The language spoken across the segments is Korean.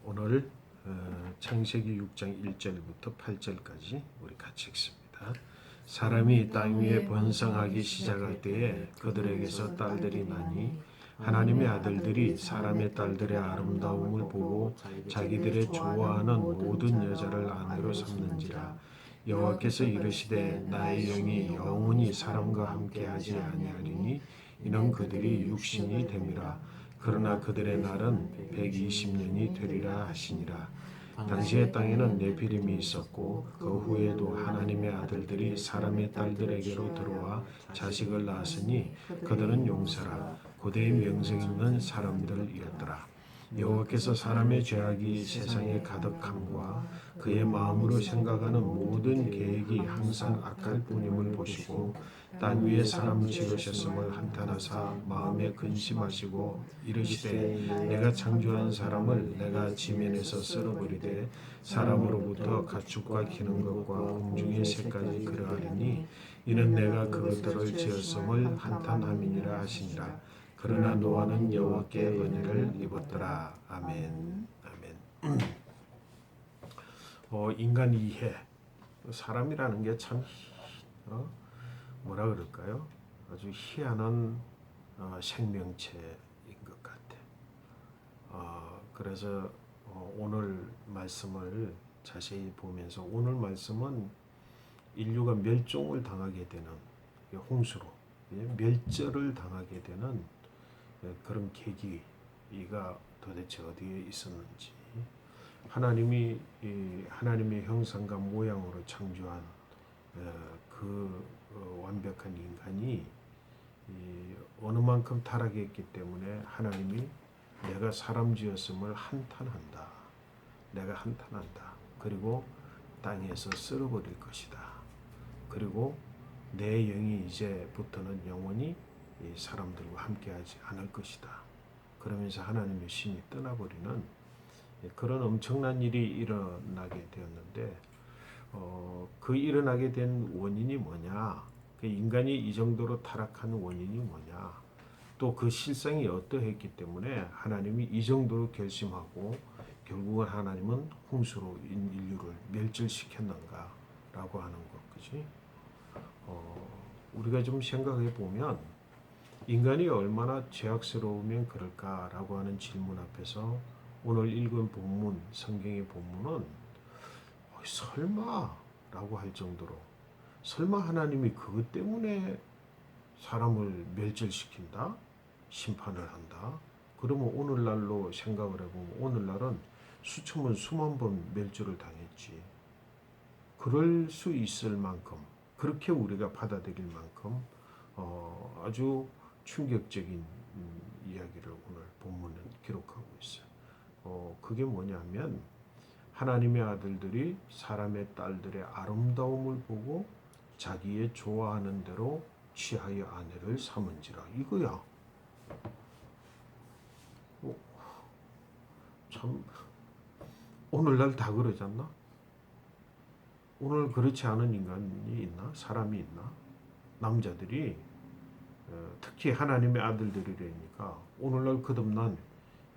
오늘 창세기 6장 1절부터 8절까지 우리 같이 읽습니다. 사람이 땅 위에 번성하기 시작할 때에 그들에게서 딸들이 나니 하나님의 아들들이 사람의 딸들의 아름다움을 보고 자기들의 좋아하는 모든 여자를 아내로 삼는지라. 여호와께서 이르시되 나의 영이 영원히 사람과 함께하지 아니하리니 이는 그들이 육신이 됨이라. 그러나 그들의 날은 120년이 되리라 하시니라. 당시의 땅에는 네피림이 있었고 그 후에도 하나님의 아들들이 사람의 딸들에게로 들어와 자식을 낳았으니 그들은 용사라 고대의 명성 있는 사람들이었더라. 여호와께서 사람의 죄악이 세상에 가득함과 그의 마음으로 생각하는 모든 계획이 항상 악할 뿐임을 보시고 땅 위에 사람 지으셨음을 한탄하사 마음에 근심하시고 이르시되 내가 창조한 사람을 내가 지면에서 쓸어버리되 사람으로부터 가축과 기는 것과 공중의 새까지 그러하리니 이는 내가 그것들을 지었음을 한탄함이니라 하시니라. 그러나 노아는 여호와께 은혜를 입었더라. 아멘. 아멘. 인간 이해. 사람이라는 게 참 뭐라 그럴까요? 아주 희한한 생명체인 것 같아. 그래서 오늘 말씀을 자세히 보면서 오늘 말씀은 인류가 멸종을 당하게 되는 홍수로 멸절을 당하게 되는 그런 계기가 도대체 어디에 있었는지 하나님이 하나님의 형상과 모양으로 창조한 그 완벽한 인간이 어느 만큼 타락했기 때문에 하나님이 내가 사람 지었음을 한탄한다. 내가 한탄한다. 그리고 땅에서 쓸어버릴 것이다. 그리고 내 영이 이제부터는 영원히 사람들과 함께하지 않을 것이다. 그러면서 하나님의 신이 떠나버리는 그런 엄청난 일이 일어나게 되었는데 그 일어나게 된 원인이 뭐냐? 그 인간이 이 정도로 타락한 원인이 뭐냐? 또 그 실상이 어떠했기 때문에 하나님이 이 정도로 결심하고 결국은 하나님은 홍수로 인류를 멸절시켰는가라고 하는 것, 그지? 우리가 좀 생각해 보면 인간이 얼마나 죄악스러우면 그럴까라고 하는 질문 앞에서 오늘 읽은 본문, 성경의 본문은 설마라고 할 정도로 설마 하나님이 그것 때문에 사람을 멸절시킨다? 심판을 한다? 그러면 오늘날로 생각을 해보면 오늘날은 수천번 수만 번 멸절을 당했지. 그럴 수 있을 만큼 그렇게 우리가 받아들일 만큼 아주 충격적인 이야기를 오늘 본문은 기록하고 있어요. 그게 뭐냐면 하나님의 아들들이 사람의 딸들의 아름다움을 보고 자기의 좋아하는 대로 취하여 아내를 삼은지라 이거야. 참 오늘날 다 그러지 않나? 오늘 그렇지 않은 인간이 있나? 사람이 있나? 남자들이 특히 하나님의 아들들이라니까 오늘날 거듭난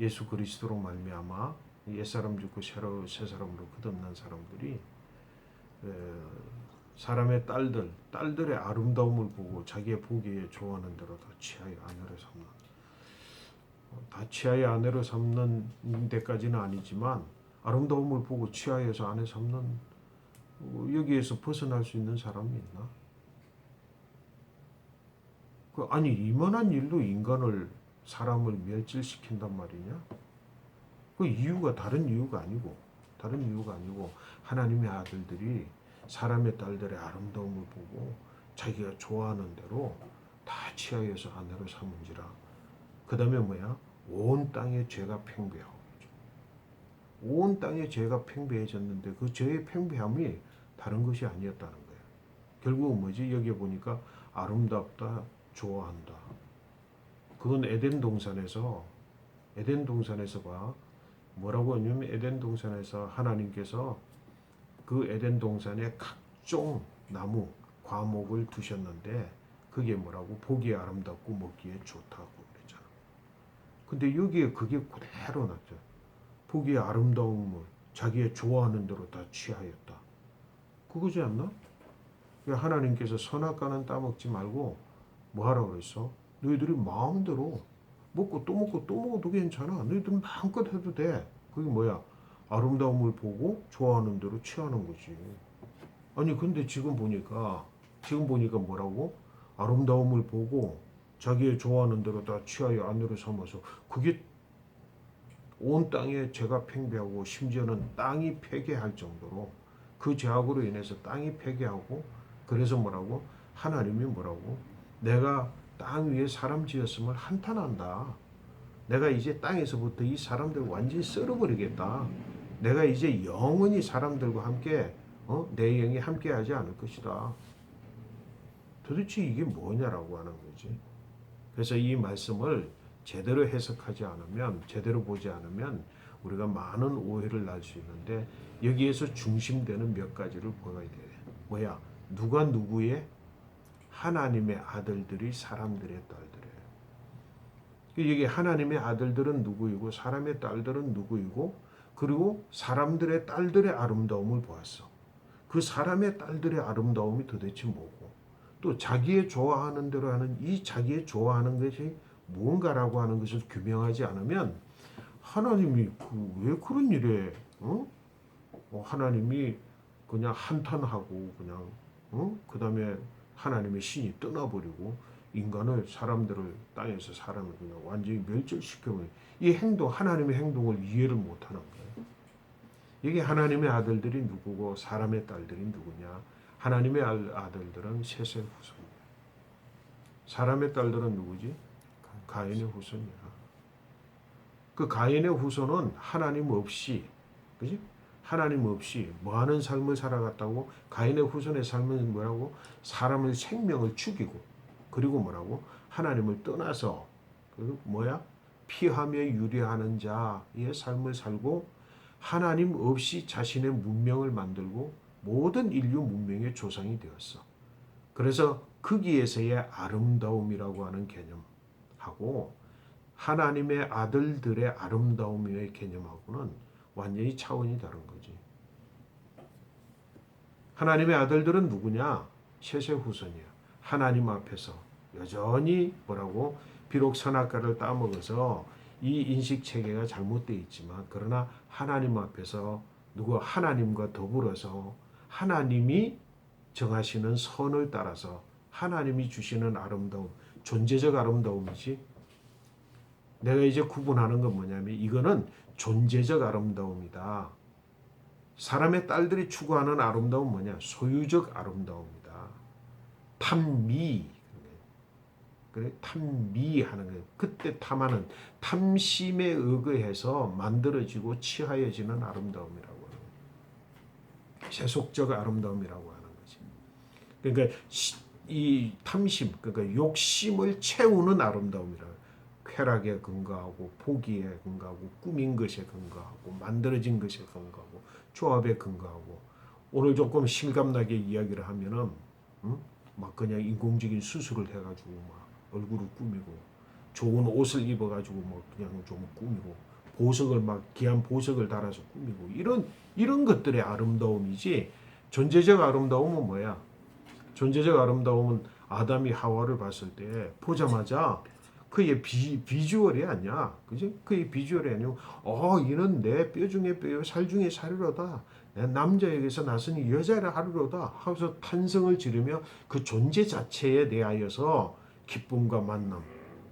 예수 그리스도로 말미암아 옛사람 죽고 새 사람으로 거듭난 사람들이 사람의 딸들의 아름다움을 보고 자기의 보기에 좋아하는 대로 다 취하여 아내로 삼는 다 취하여 아내로 삼는 데까지는 아니지만 아름다움을 보고 취하여서 아내 삼는 여기에서 벗어날 수 있는 사람이 있나? 아니 이만한 일로 인간을 사람을 멸절시킨단 말이냐? 그 이유가 다른 이유가 아니고 하나님의 아들들이 사람의 딸들의 아름다움을 보고 자기가 좋아하는 대로 다 취하여서 아내로 삼은지라. 그 다음에 뭐야? 온 땅에 죄가 팽배하고 온 땅에 죄가 팽배해졌는데 그 죄의 팽배함이 다른 것이 아니었다는 거예요. 결국은 뭐지? 여기 보니까 아름답다, 좋아한다. 그건 에덴 동산에서 봐. 뭐라고 하냐면 에덴 동산에서 하나님께서 그 에덴 동산에 각종 나무, 과목을 두셨는데 그게 뭐라고? 보기에 아름답고 먹기에 좋다고 그랬잖아. 근데 여기에 그게 그대로 났죠. 보기에 아름다움을 자기의 좋아하는 대로 다 취하였다. 그거지 않나? 하나님께서 선악과는 따먹지 말고 뭐 하라고 그랬어? 너희들이 마음대로 먹고 또 먹고 또 먹어도 괜찮아. 너희들 마음껏 해도 돼. 그게 뭐야? 아름다움을 보고 좋아하는 대로 취하는 거지. 아니 근데 지금 보니까 뭐라고? 아름다움을 보고 자기의 좋아하는 대로 다 취하여 안으로 삼아서 그게 온 땅에 죄가 팽배하고 심지어는 땅이 폐괴할 정도로 그 죄악으로 인해서 땅이 폐괴하고 그래서 뭐라고? 하나님이 뭐라고? 내가 땅 위에 사람 지었음을 한탄한다. 내가 이제 땅에서부터 이 사람들 완전히 썰어버리겠다. 내가 이제 영원히 사람들과 함께 내 영이 함께하지 않을 것이다. 도대체 이게 뭐냐라고 하는 거지. 그래서 이 말씀을 제대로 해석하지 않으면, 제대로 보지 않으면 우리가 많은 오해를 날 수 있는데 여기에서 중심되는 몇 가지를 보아야 돼. 뭐야? 누가 누구의? 하나님의 아들들이 사람들의 딸들이에요. 이게 하나님의 아들들은 누구이고 사람의 딸들은 누구이고 그리고 사람들의 딸들의 아름다움을 보았어. 그 사람의 딸들의 아름다움이 도대체 뭐고 또 자기의 좋아하는 대로 하는 이 자기의 좋아하는 것이 뭔가라고 하는 것을 규명하지 않으면 하나님이 왜 그런 일에 하나님이 그냥 한탄하고 그냥 그 다음에 하나님의 신이 떠나버리고 인간을 사람들을 땅에서 사람을 그냥 완전히 멸절시켜버리고 이 행동 하나님의 행동을 이해를 못하는 거예요. 이게 하나님의 아들들이 누구고 사람의 딸들이 누구냐? 하나님의 아들들은 셋의 후손이야. 사람의 딸들은 누구지? 가인의 후손이야. 그 가인의 후손은 하나님 없이, 그지? 하나님 없이 뭐 하는 삶을 살아갔다고? 가인의 후손의 삶은 뭐라고? 사람의 생명을 죽이고, 그리고 뭐라고? 하나님을 떠나서, 그 뭐야? 피하며 유리하는 자의 삶을 살고, 하나님 없이 자신의 문명을 만들고, 모든 인류 문명의 조상이 되었어. 그래서 거기에서의 아름다움이라고 하는 개념하고, 하나님의 아들들의 아름다움의 개념하고는 완전히 차원이 다른 거지. 하나님의 아들들은 누구냐? 셋의 후손이야. 하나님 앞에서 여전히 뭐라고? 비록 선악과를 따먹어서 이 인식 체계가 잘못되어 있지만 그러나 하나님 앞에서 누구 하나님과 더불어서 하나님이 정하시는 선을 따라서 하나님이 주시는 아름다움, 존재적 아름다움이지. 내가 이제 구분하는 건 뭐냐면 이거는 존재적 아름다움이다. 사람의 딸들이 추구하는 아름다움은 뭐냐? 소유적 아름다움이다. 탐미. 그래? 탐미하는 거예요. 그때 탐하는 탐심에 의거해서 만들어지고 취하여지는 아름다움이라고 하는 거예요. 세속적 아름다움이라고 하는 거지. 그러니까 이 탐심, 그러니까 욕심을 채우는 아름다움이라. 쾌락에 근거하고 포기에 근거하고 꾸민 것에 근거하고 만들어진 것에 근거하고 조합에 근거하고 오늘 조금 실감나게 이야기를 하면은 막 그냥 인공적인 수술을 해가지고 막 얼굴을 꾸미고 좋은 옷을 입어가지고 뭐 그냥 좀 꾸미고 보석을 막 귀한 보석을 달아서 꾸미고 이런 것들의 아름다움이지 존재적 아름다움은 뭐야? 존재적 아름다움은 아담이 하와를 봤을 때 보자마자 그의 비주얼이 아니야. 그지? 그의 비주얼이 아니고, 이는 내 뼈 중에 뼈요, 살 중에 살이로다. 내 남자에게서 나서니 여자를 하리로다. 하면서 탄성을 지르며 그 존재 자체에 대하여서 기쁨과 만남,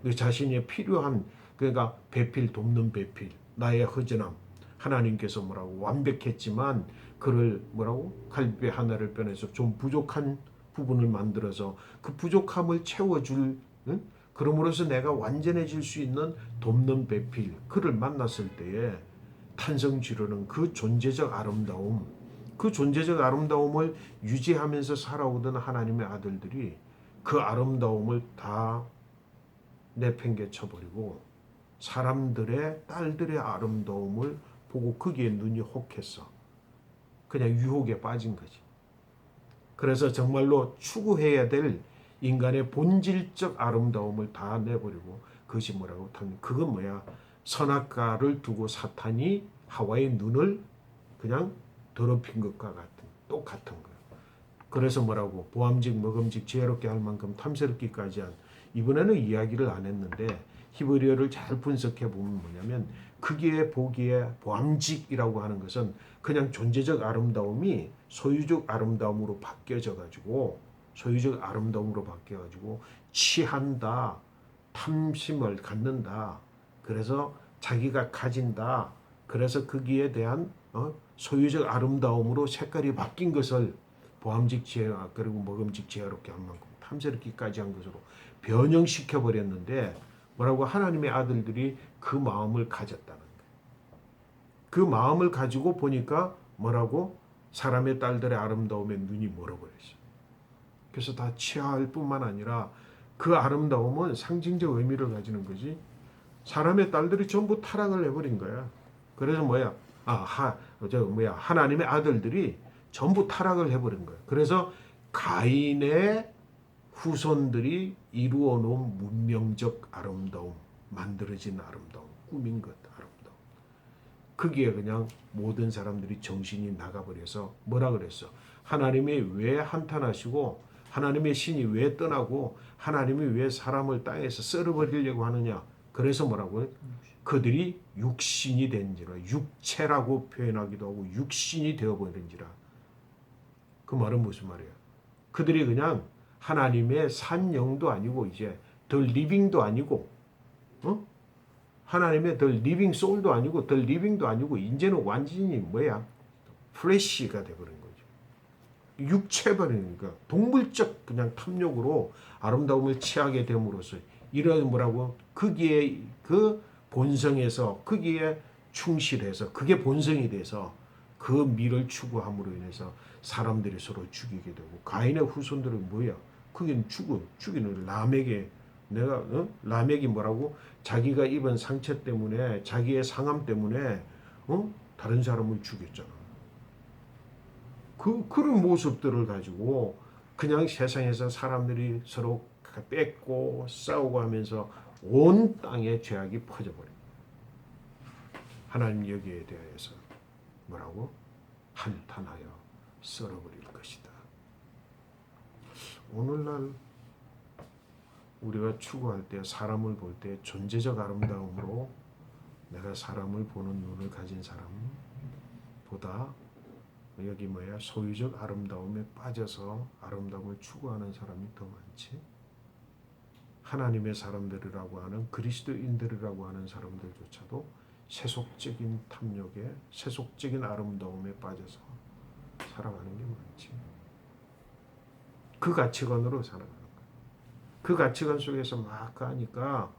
그 자신이 필요한, 그러니까 배필 돕는 배필, 나의 허전함, 하나님께서 뭐라고 완벽했지만 그를 뭐라고 갈비 하나를 빼내서 좀 부족한 부분을 만들어서 그 부족함을 채워줄 그럼으로써 내가 완전해질 수 있는 돕는 배필 그를 만났을 때에 탄성 지르는 그 존재적 아름다움 그 존재적 아름다움을 유지하면서 살아오던 하나님의 아들들이 그 아름다움을 다 내팽개쳐버리고 사람들의 딸들의 아름다움을 보고 거기에 눈이 혹했어. 그냥 유혹에 빠진 거지. 그래서 정말로 추구해야 될 인간의 본질적 아름다움을 다 내버리고 그것이 뭐라고 하면 그건 뭐야? 선악과를 두고 사탄이 하와의 눈을 그냥 더럽힌 것과 똑같은 거예요. 그래서 뭐라고 보암직 먹음직 지혜롭게 할 만큼 탐스럽기까지 한 이번에는 이야기를 안 했는데 히브리어를 잘 분석해 보면 뭐냐면 크기에 보기에 보암직이라고 하는 것은 그냥 존재적 아름다움이 소유적 아름다움으로 바뀌어져 가지고 취한다, 탐심을 갖는다. 그래서 자기가 가진다. 그래서 거기에 대한 소유적 아름다움으로 색깔이 바뀐 것을 보암직 지혜 그리고 먹음직 지혜롭게 한 만큼 탐스럽기까지 한 것으로 변형시켜 버렸는데 뭐라고 하나님의 아들들이 그 마음을 가졌다는 거예요. 그 마음을 가지고 보니까 뭐라고 사람의 딸들의 아름다움에 눈이 멀어버렸어요. 그래서 다 취할 뿐만 아니라 그 아름다움은 상징적 의미를 가지는 거지. 사람의 딸들이 전부 타락을 해버린 거야. 그래서 하나님의 아들들이 전부 타락을 해버린 거야. 그래서 가인의 후손들이 이루어 놓은 문명적 아름다움, 만들어진 아름다움, 꾸민 것 아름다움. 거기에 그냥 모든 사람들이 정신이 나가버려서 뭐라 그랬어? 하나님이 왜 한탄하시고 하나님의 신이 왜 떠나고 하나님이 왜 사람을 땅에서 썰어버리려고 하느냐? 그래서 뭐라고요? 그들이 육신이 된지라, 육체라고 표현하기도 하고 육신이 되어버린지라. 그 말은 무슨 말이에요? 그들이 그냥 하나님의 산 영도 아니고 이제 더 리빙도 아니고, 하나님의 더 리빙 소울도 아니고 더 리빙도 아니고 이제는 완전히 뭐야? 플래시가 돼버린 거죠. 육체버리니까 동물적 그냥 탐욕으로 아름다움을 취하게 됨으로써 이런 뭐라고 거기에 그 본성에서 거기에 충실해서 그게 본성이 돼서 그 미를 추구함으로 인해서 사람들이 서로 죽이게 되고 가인의 후손들은 뭐야? 그게 죽이는 라멕의 라멕이 뭐라고 자기가 입은 상처 때문에 자기의 상함 때문에 다른 사람을 죽였잖아. 그런 모습들을 가지고 그냥 세상에서 사람들이 서로 뺏고 싸우고 하면서 온 땅에 죄악이 퍼져버립니다. 하나님 여기에 대하여서 뭐라고? 한탄하여 썰어버릴 것이다. 오늘날 우리가 추구할 때 사람을 볼 때 존재적 아름다움으로 내가 사람을 보는 눈을 가진 사람보다 여기 소유적 아름다움에 빠져서 아름다움을 추구하는 사람이 더 많지. 하나님의 사람들이라고 하는 그리스도인들이라고 하는 사람들조차도 세속적인 탐욕에 세속적인 아름다움에 빠져서 살아가는 게 많지. 그 가치관으로 살아가는 거야. 그 가치관 속에서 막 가니까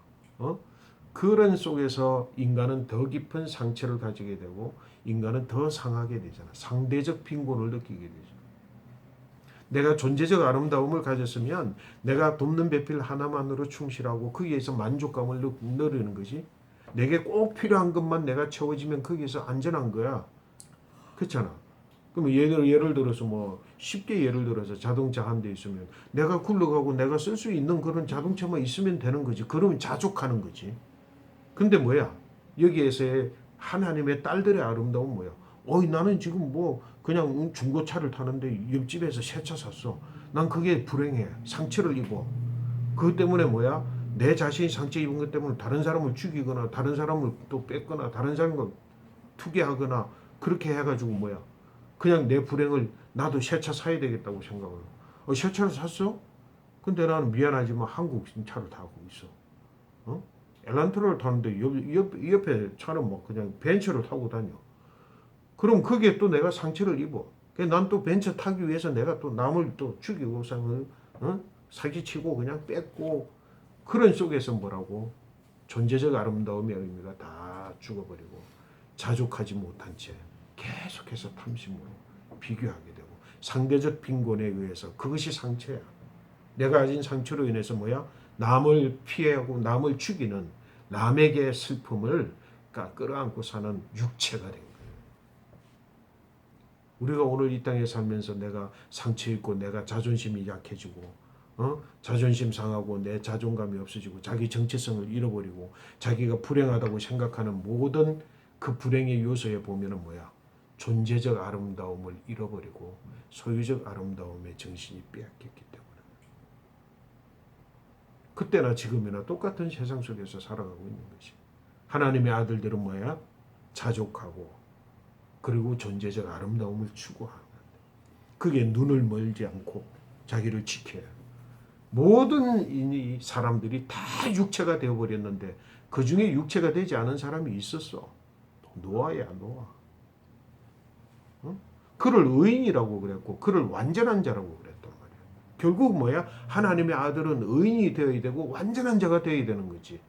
그런 속에서 인간은 더 깊은 상처를 가지게 되고 인간은 더 상하게 되잖아. 상대적 빈곤을 느끼게 되죠. 내가 존재적 아름다움을 가졌으면 내가 돕는 배필 하나만으로 충실하고 거기에서 만족감을 누리는 거지. 내게 꼭 필요한 것만 내가 채워지면 거기에서 안전한 거야. 그렇잖아. 그럼 예를 들어서 쉽게 예를 들어서 자동차 한 대 있으면 내가 굴러가고 내가 쓸 수 있는 그런 자동차만 있으면 되는 거지. 그러면 자족하는 거지. 근데 여기에서의 하나님의 딸들의 아름다움은 뭐야? 나는 지금 그냥 중고차를 타는데 옆집에서 새 차 샀어. 난 그게 불행해. 상처를 입어. 그것 때문에 내 자신이 상처 입은 것 때문에 다른 사람을 죽이거나 다른 사람을 또 뺏거나 다른 사람과 투기하거나 그렇게 해가지고 그냥 내 불행을 나도 새 차 사야 되겠다고 생각을 해. 새 차를 샀어? 근데 나는 미안하지만 한국 차를 타고 있어. 엘란트로를 타는데 옆에 차는 그냥 벤츠를 타고 다녀. 그럼 거기에 또 내가 상처를 입어. 난 또 벤츠 타기 위해서 내가 또 남을 또 죽이고 사기치고 그냥 뺏고 그런 속에서 존재적 아름다움의 의미가 다 죽어버리고 자족하지 못한 채 계속해서 탐심으로 비교하게 되고 상대적 빈곤에 의해서 그것이 상처야. 내가 가진 상처로 인해서 남을 피해하고 남을 죽이는 남에게 슬픔을 끌어안고 사는 육체가 된 거예요. 우리가 오늘 이 땅에 살면서 내가 상처 입고 내가 자존심이 약해지고 자존심 상하고 내 자존감이 없어지고 자기 정체성을 잃어버리고 자기가 불행하다고 생각하는 모든 그 불행의 요소에 보면은 뭐야? 존재적 아름다움을 잃어버리고 소유적 아름다움에 정신이 빼앗겼기 때문에 그때나 지금이나 똑같은 세상 속에서 살아가고 있는 것이. 하나님의 아들들은 뭐야? 자족하고 그리고 존재적 아름다움을 추구하는 건데 그게 눈을 멀지 않고 자기를 지켜야 모든 이 사람들이 다 육체가 되어버렸는데 그 중에 육체가 되지 않은 사람이 있었어. 노아야 노아. 응? 그를 의인이라고 그랬고 그를 완전한 자라고 그랬단 말이야. 결국 뭐야? 하나님의 아들은 의인이 되어야 되고 완전한 자가 되어야 되는 거지.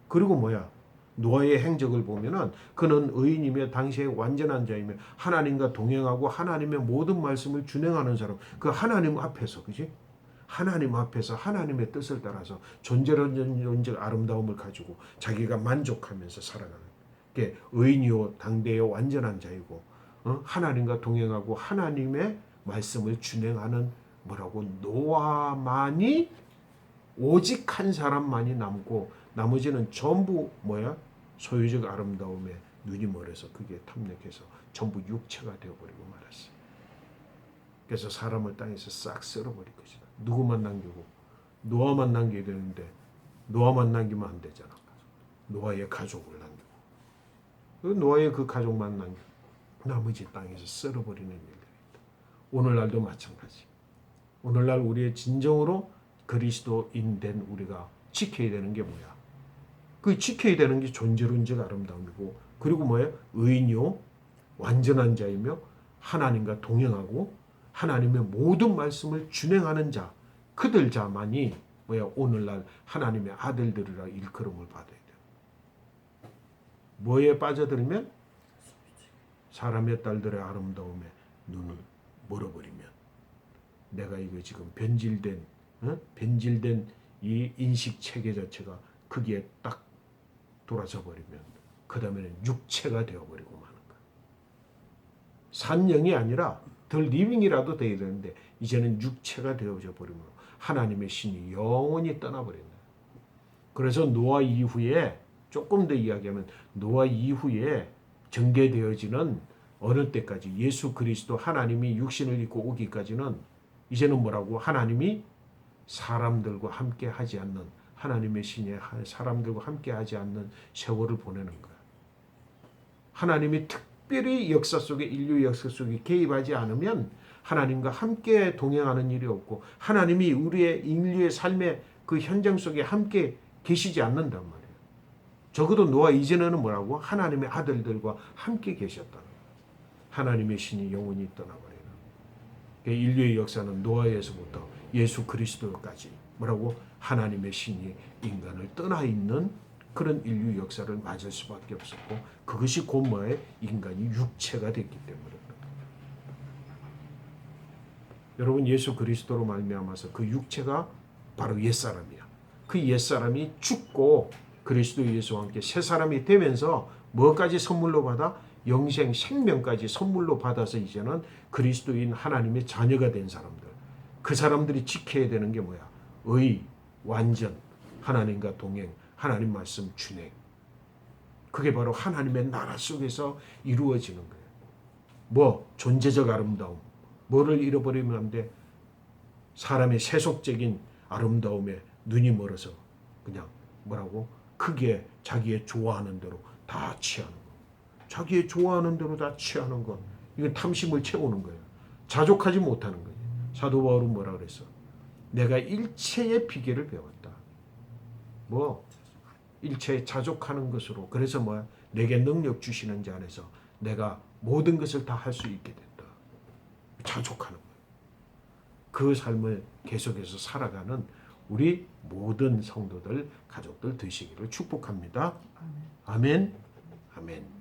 그리고 뭐야? 노아의 행적을 보면은 그는 의인이며 당시에 완전한 자이며 하나님과 동행하고 하나님의 모든 말씀을 준행하는 사람. 그 하나님 앞에서 그지? 하나님 앞에서 하나님의 뜻을 따라서 존재론적 아름다움을 가지고 자기가 만족하면서 살아가는 게 의인이요 당대요 완전한 자이고 하나님과 동행하고 하나님의 말씀을 준행하는 뭐라고 노아만이 오직 한 사람만이 남고 나머지는 전부 뭐야 소유적 아름다움에 눈이 멀어서 그게 탐닉해서 전부 육체가 되어버리고 말았어. 그래서 사람을 땅에서 싹 쓸어버릴 것이다. 누구만 남기고 노아만 남겨야 되는데 노아만 남기면 안 되잖아. 노아의 가족을 남기고 노아의 그 가족만 남기고 나머지 땅에서 쓸어버리는 일들이 있다. 오늘날도 마찬가지. 오늘날 우리의 진정으로 그리스도인 된 우리가 지켜야 되는 게 뭐야? 그 지켜야 되는 게 존재론적 아름다움이고 그리고 뭐예요? 의인이요 완전한 자이며 하나님과 동행하고 하나님의 모든 말씀을 준행하는 자 그들 자만이 뭐야 오늘날 하나님의 아들들이라 일컬음을 받아야 돼요. 뭐에 빠져들면 사람의 딸들의 아름다움에 눈을 멀어버리면 내가 이거 지금 변질된 이 인식 체계 자체가 거기에 딱 돌아서 버리면 그 다음에는 육체가 되어버리고 마는 거야. 산영이 아니라 더 리빙이라도 돼야 되는데 이제는 육체가 되어져 버리면 하나님의 신이 영원히 떠나버린다. 그래서 노아 이후에 조금 더 이야기하면 노아 이후에 전개되어지는 어느 때까지 예수 그리스도 하나님이 육신을 입고 오기까지는 이제는 뭐라고 하나님이 사람들과 함께 하지 않는 하나님의 신이 사람들과 함께 하지 않는 세월을 보내는 거야. 하나님이 특별히 역사 속에 인류 역사 속에 개입하지 않으면 하나님과 함께 동행하는 일이 없고 하나님이 우리의 인류의 삶의 그 현장 속에 함께 계시지 않는단 말이에요. 적어도 노아 이전에는 뭐라고? 하나님의 아들들과 함께 계셨다는 거예요. 하나님의 신이 영원히 떠나버리는. 인류의 역사는 노아에서부터 예수 그리스도까지 뭐라고? 하나님의 신이 인간을 떠나 있는 그런 인류 역사를 맞을 수밖에 없었고 그것이 곧 뭐예요? 인간이 육체가 됐기 때문에. 여러분 예수 그리스도로 말미암아서 그 육체가 바로 옛사람이야. 그 옛사람이 죽고 그리스도 예수와 함께 새 사람이 되면서 뭐까지 선물로 받아? 영생 생명까지 선물로 받아서 이제는 그리스도인 하나님의 자녀가 된 사람들. 그 사람들이 지켜야 되는 게 뭐야? 의, 완전, 하나님과 동행, 하나님 말씀 준행. 그게 바로 하나님의 나라 속에서 이루어지는 거예요. 뭐? 존재적 아름다움. 뭐를 잃어버리면 안 돼? 사람의 세속적인 아름다움에 눈이 멀어서 그냥 뭐라고? 크게 자기의 좋아하는 대로 다 취하는 거. 자기의 좋아하는 대로 다 취하는 것. 이건 탐심을 채우는 거예요. 자족하지 못하는 거예요. 사도 바울은 뭐라 그랬어? 내가 일체의 비결을 배웠다. 뭐? 일체에 자족하는 것으로. 그래서 뭐야? 내게 능력 주시는 자 안에서 내가 모든 것을 다 할 수 있게 됐다. 자족하는 거예요. 그 삶을 계속해서 살아가는 우리 모든 성도들, 가족들 되시기를 축복합니다. 아멘. 아멘.